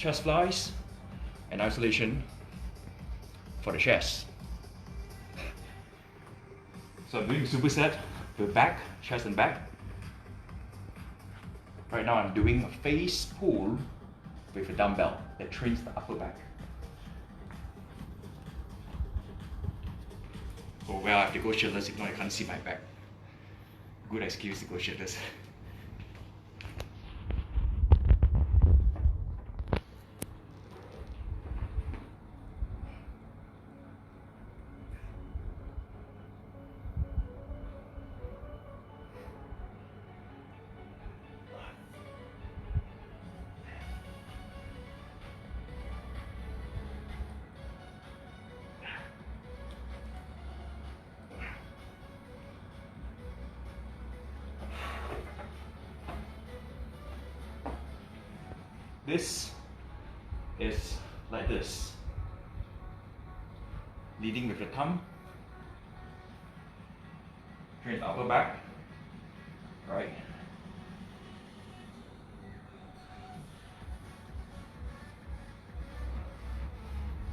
chest flies and isolation for the chest. So I'm doing superset with back, chest and back. Right now I'm doing a face pull with a dumbbell that trains the upper back. Oh well, I have to go shirtless, if not I can't see my back. Good excuse to go shirtless. This is like this, leading with the thumb, train the upper back, right?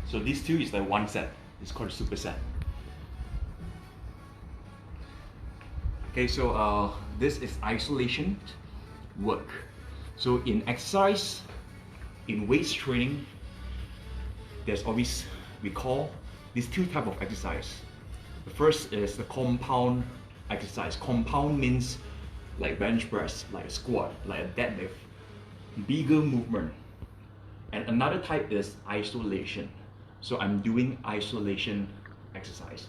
So these two is like one set, it's called a superset. Okay, so this is isolation work. So in exercise, in weights training, there's always, we call these two types of exercise. The first is the compound exercise. Compound means like bench press, like a squat, like a deadlift, bigger movement. And another type is isolation. So I'm doing isolation exercise.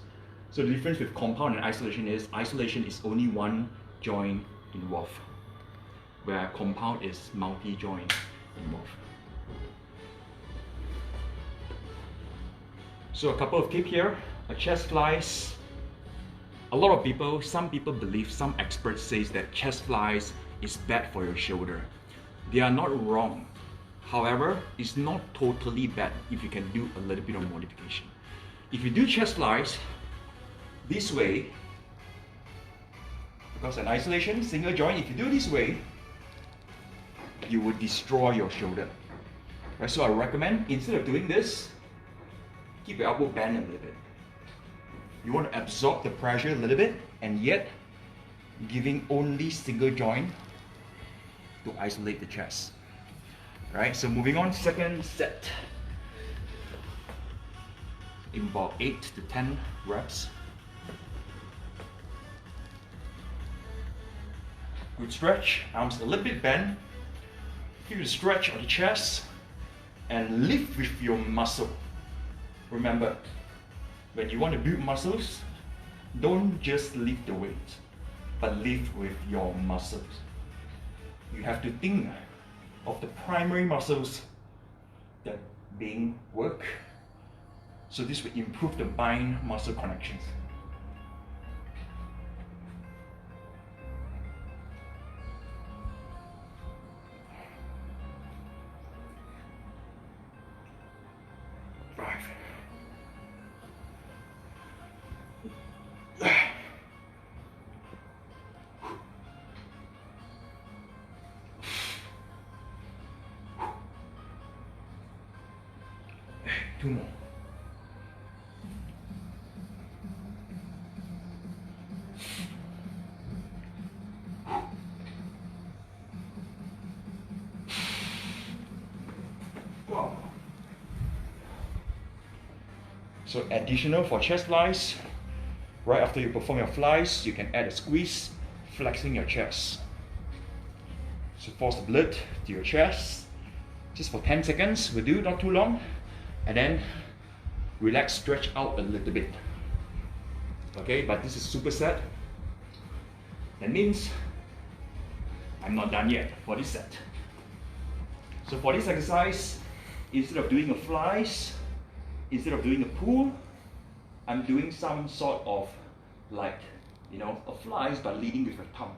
So the difference with compound and isolation is only one joint involved, where compound is multi-joint involved. So a couple of tips here, a chest flies. A lot of people, some people believe, some experts say that chest flies is bad for your shoulder. They are not wrong. However, it's not totally bad if you can do a little bit of modification. If you do chest flies this way, because an isolation, single joint, if you do this way, you will destroy your shoulder. Right, so I recommend, instead of doing this, keep your elbow bent a little bit. You want to absorb the pressure a little bit, and yet giving only single joint to isolate the chest. Right, so moving on, second set. In about 8 to 10 reps. Good stretch, arms a little bit bent. Feel the stretch of the chest and lift with your muscle. Remember, when you want to build muscles, don't just lift the weight, but lift with your muscles. You have to think of the primary muscles that being worked. So this will improve the mind muscle connections. Two more. Wow. So additional for chest flies, right after you perform your flies, you can add a squeeze, flexing your chest. So force the blood to your chest, just for 10 seconds, will do, not too long. And then relax, stretch out a little bit. Okay, but this is superset. That means I'm not done yet for this set. So for this exercise, instead of doing a flies, instead of doing a pull, I'm doing some sort of like, a flies but leading with a thumb.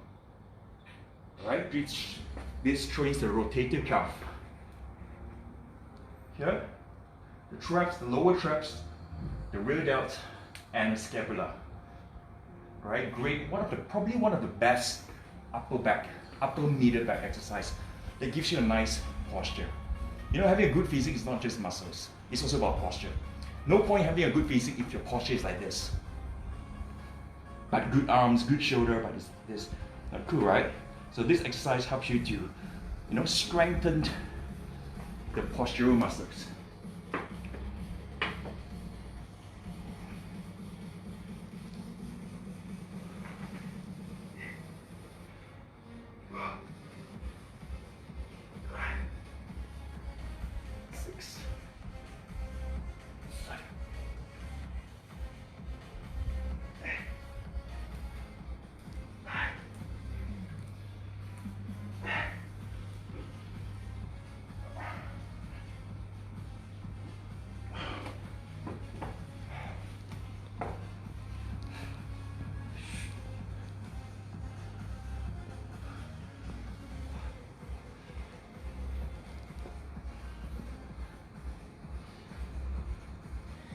Alright, this trains the rotator cuff. Here, the traps, the lower traps, the rear delt, and the scapula. Right, great. Probably one of the best upper middle back exercise that gives you a nice posture. You know, having a good physique is not just muscles. It's also about posture. No point having a good physique if your posture is like this. But good arms, good shoulder, but this not cool, right? So this exercise helps you to, you know, strengthen the postural muscles.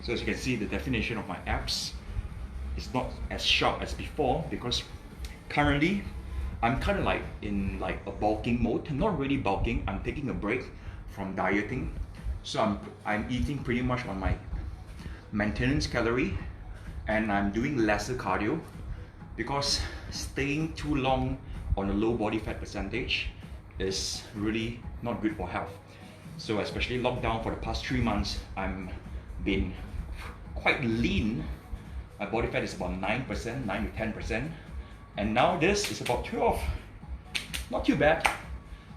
So as you can see, the definition of my abs is not as sharp as before because currently I'm kind of like in like a bulking mode. Not really bulking, I'm taking a break from dieting. So I'm eating pretty much on my maintenance calorie and I'm doing lesser cardio because staying too long on a low body fat percentage is really not good for health. So especially lockdown for the past 3 months, I'm been quite lean. My body fat is about 9%, 9 to 10%. And now this is about 12. Not too bad.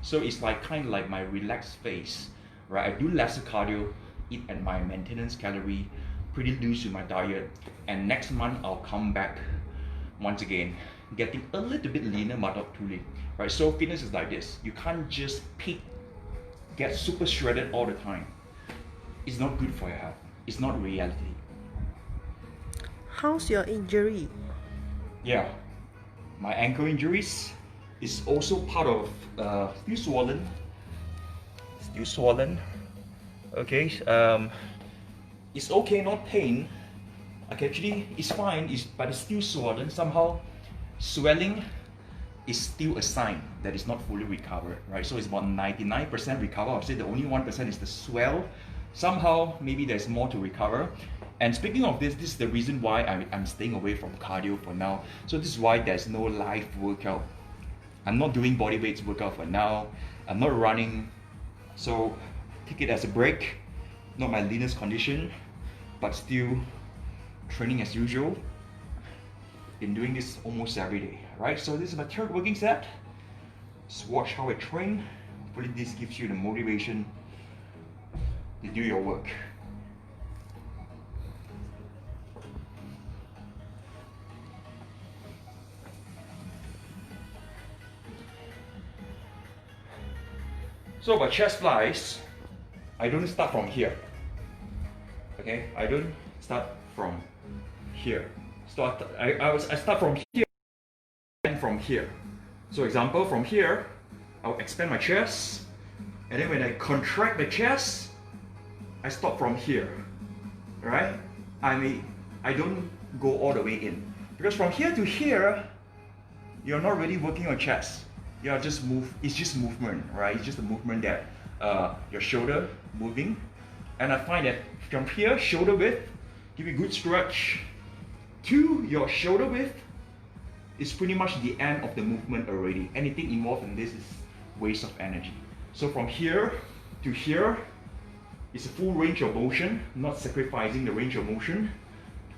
So it's like kind of like my relaxed phase, right? I do lesser cardio, eat at my maintenance calorie, pretty loose with my diet. And next month I'll come back once again, getting a little bit leaner, but not too lean, right? So fitness is like this. You can't just peak, get super shredded all the time. It's not good for your health. It's not reality. How's your injury? Yeah, my ankle injuries is also part of still swollen. Okay, it's okay, not pain. Okay, actually, it's fine. But it's still swollen. Somehow, swelling is still a sign that it's not fully recovered, right? So it's about 99% recover. I would say the only 1% is the swell. Somehow, maybe there's more to recover. And speaking of this is the reason why I'm staying away from cardio for now. So this is why there's no live workout. I'm not doing body weights workout for now. I'm not running. So take it as a break. Not my leanest condition, but still training as usual. Been doing this almost every day, right? So this is my third working set. Just watch how I train. Hopefully this gives you the motivation to do your work. So for chest flies, I don't start from here. Okay, I don't start from here. I start from here and from here. So example, from here, I'll expand my chest, and then when I contract the chest, I stop from here. Right? I don't go all the way in. Because from here to here, you're not really working your chest. You're just it's just movement, right? It's just a movement that your shoulder moving. And I find that from here, shoulder width, give you a good stretch, to your shoulder width is pretty much the end of the movement already. Anything involved in this is waste of energy. So from here to here is a full range of motion, not sacrificing the range of motion.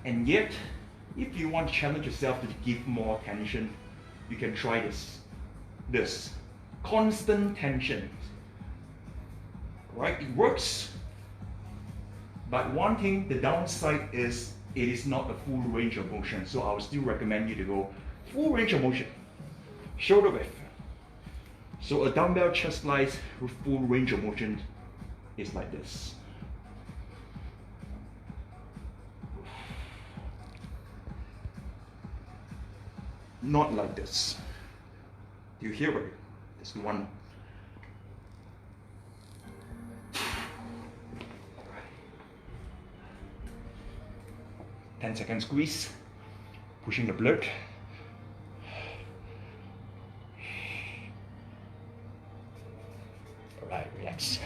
And yet, if you want to challenge yourself to give more tension, you can try this. This constant tension, right? It works, but one thing, the downside is it is not a full range of motion. So I would still recommend you to go full range of motion, shoulder width. So a dumbbell chest flies with full range of motion is like this. Not like this. Do you hear it? This one. 10-second squeeze, pushing the blood. Alright, relax.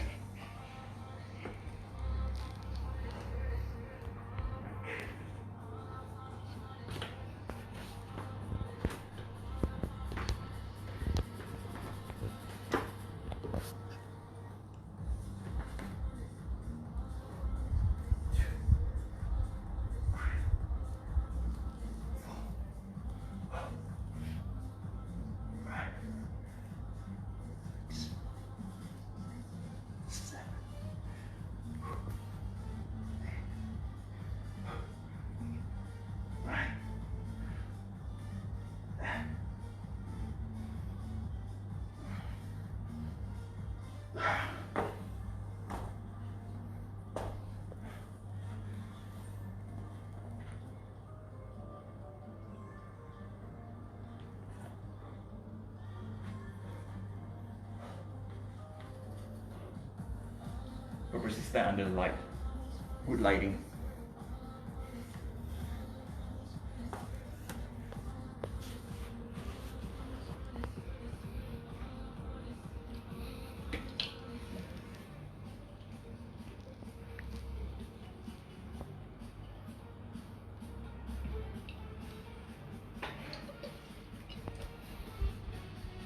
because you stand under the light. Good lighting.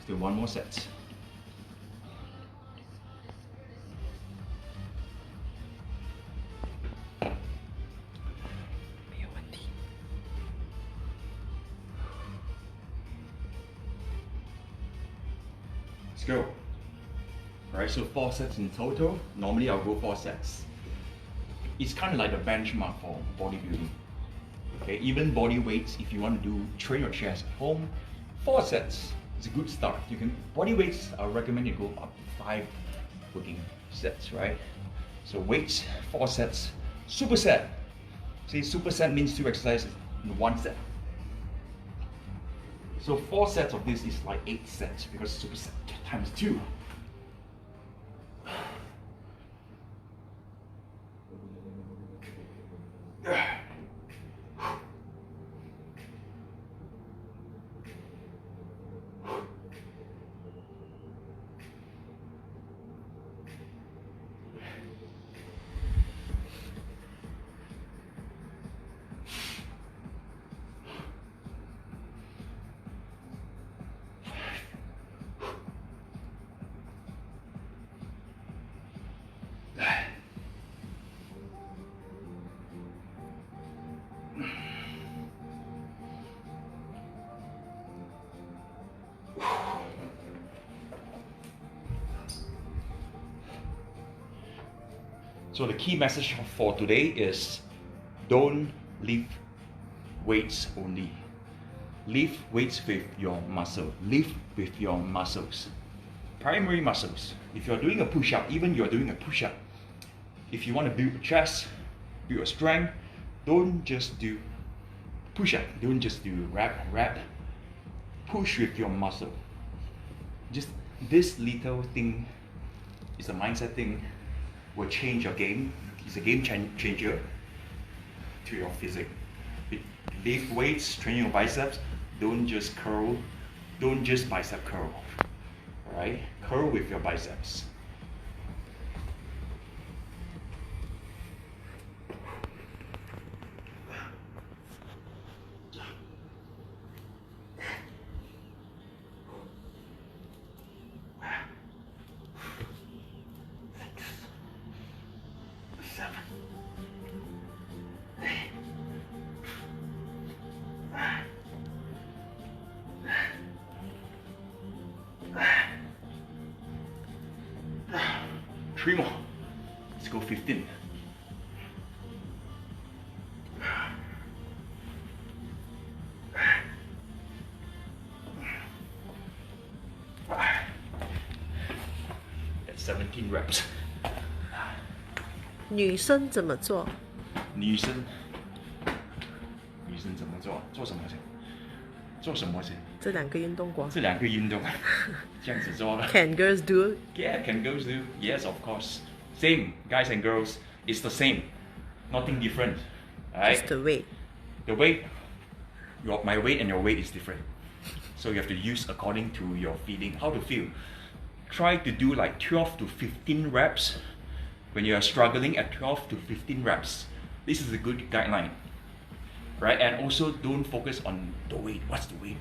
Still one more set. Let's go. Alright, so 4 sets in total. Normally I'll go 4 sets. It's kind of like the benchmark for bodybuilding. Okay, even body weights, if you want to train your chest at home, 4 sets. It's a good start. You can body weights. I recommend you go up to 5 working sets, right? So weights, 4 sets. Superset. See, superset means 2 exercises in 1 set. So 4 sets of this is like 8 sets because superset times 2. So the key message for today is don't lift weights only. Lift weights with your muscle. Lift with your muscles. Primary muscles. If you're doing a push-up, even you're doing a push-up, if you want to build a chest, build a strength, don't just do push-up. Don't just do rep. Push with your muscle. Just this little thing is a mindset thing. Will change your game. It's a game changer to your physique. Lift weights, train your biceps. Don't just curl. Don't just bicep curl. Alright? Curl with your biceps. Three more. Let's go 15. That's 17 reps. 女生怎么做？女生怎么做？做什么先？做什么先？这两个运动光。这两个运动，这样子做了。Can girls do it? Yeah, can girls do? Yes, of course. Same, guys and girls, it's the same. Nothing different. Alright? Just the weight. The weight, my weight and your weight is different. So you have to use according to your feeling, how to feel. Try to do like 12 to 15 reps. When you are struggling at 12 to 15 reps, this is a good guideline. Right? And also don't focus on the weight. What's the weight?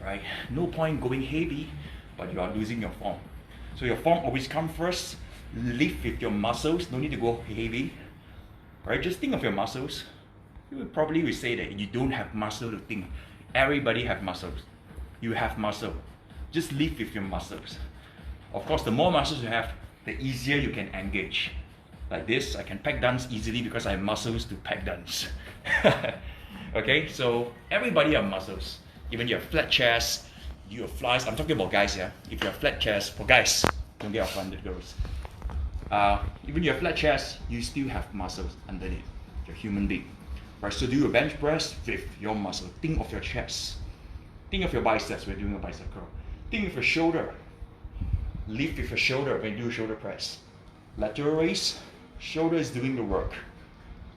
Right? No point going heavy, but you are losing your form. So your form always comes first. Lift with your muscles. No need to go heavy. Right? Just think of your muscles. You will probably say that you don't have muscle to think. Everybody have muscles. You have muscle. Just lift with your muscles. Of course, the more muscles you have, the easier you can engage. Like this, I can pack dance easily because I have muscles to pack dance. Okay, so everybody have muscles. Even you have flat chest, you have flies. I'm talking about guys, yeah. If you have flat chest, for guys, don't get offended, girls. Even you have flat chest, you still have muscles underneath. You're a human being. Right, so do your bench press with your muscle. Think of your chest. Think of your biceps when doing a bicep curl. Think of your shoulder. Lift with your shoulder when you do shoulder press. lateral raise, shoulder is doing the work.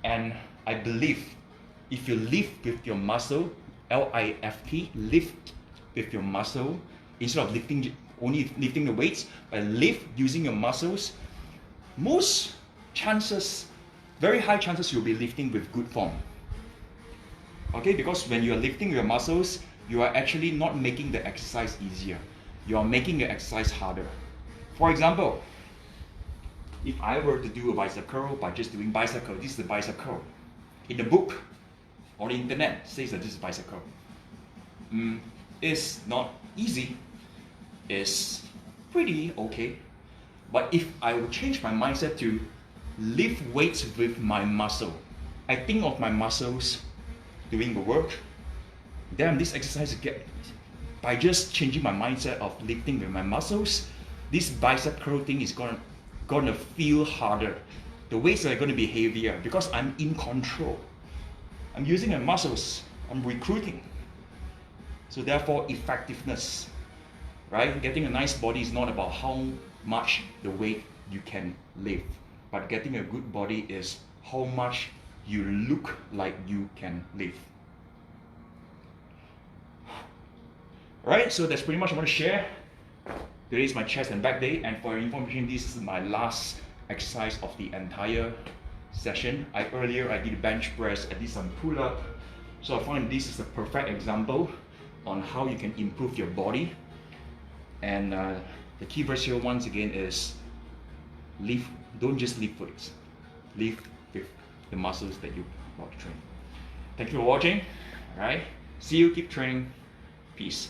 And I believe if you lift with your muscle, L-I-F-T, lift with your muscle, instead of only lifting the weights, but lift using your muscles, most chances, very high chances you'll be lifting with good form. Okay, because when you are lifting your muscles, you are actually not making the exercise easier. You are making the exercise harder. For example, if I were to do a bicep curl by just doing bicep curl, this is the bicep curl. In the book or the internet says that this is bicep curl. It's not easy. It's pretty okay. But if I would change my mindset to lift weights with my muscle, I think of my muscles doing the work, then this exercise by just changing my mindset of lifting with my muscles, this bicep curl thing is gonna feel harder. The weights are gonna be heavier because I'm in control. I'm using my muscles, I'm recruiting. So therefore, effectiveness, right? Getting a nice body is not about how much the weight you can lift, but getting a good body is how much you look like you can lift. Alright, so that's pretty much what I want to share. Today is my chest and back day, and for your information, this is my last exercise of the entire session. Earlier I did bench press, I did some pull-up. So I find this is a perfect example on how you can improve your body. And the key verse here once again is lift, don't just lift weights, lift with the muscles that you want to train. Thank you for watching. Alright, see you, keep training. Peace.